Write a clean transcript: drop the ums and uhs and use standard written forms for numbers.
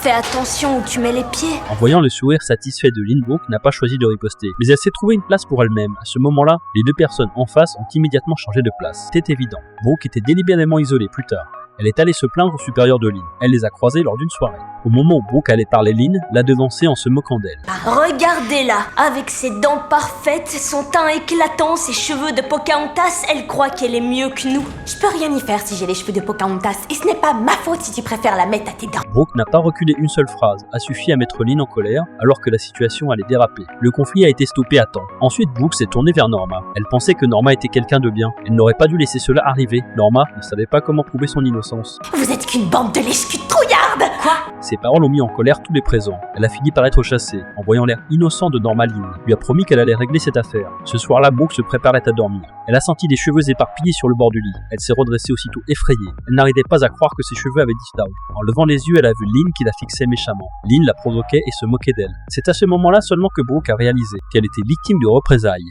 Fais attention où tu mets les pieds. En voyant le sourire satisfait de Lynn, Brooke n'a pas choisi de riposter, mais elle s'est trouvée une place pour elle-même. À ce moment-là, les deux personnes en face ont immédiatement changé de place. C'était évident. Brooke était délibérément isolée plus tard. Elle est allée se plaindre au supérieur de Lynn. Elle les a croisés lors d'une soirée. Au moment où Brooke allait parler, Lynn l'a devancée en se moquant d'elle. Regardez-la, avec ses dents parfaites, son teint éclatant, ses cheveux de Pocahontas, elle croit qu'elle est mieux que nous. Je peux rien y faire si j'ai les cheveux de Pocahontas, et ce n'est pas ma faute si tu préfères la mettre à tes dents. Brooke n'a pas reculé une seule phrase, a suffi à mettre Lynn en colère alors que la situation allait déraper. Le conflit a été stoppé à temps. Ensuite, Brooke s'est tournée vers Norma. Elle pensait que Norma était quelqu'un de bien. Elle n'aurait pas dû laisser cela arriver. Norma ne savait pas comment prouver son innocence. Vous êtes qu'une bande de lèche-cul trouillardes. Quoi? Ces paroles ont mis en colère tous les présents. Elle a fini par être chassée. En voyant l'air innocent de Norma, Lynn lui a promis qu'elle allait régler cette affaire. Ce soir-là, Brooke se préparait à dormir. Elle a senti des cheveux éparpillés sur le bord du lit. Elle s'est redressée aussitôt effrayée. Elle n'arrivait pas à croire que ses cheveux avaient disparu. En levant les yeux, elle a vu Lynn qui la fixait méchamment. Lynn la provoquait et se moquait d'elle. C'est à ce moment-là seulement que Brooke a réalisé qu'elle était victime de représailles.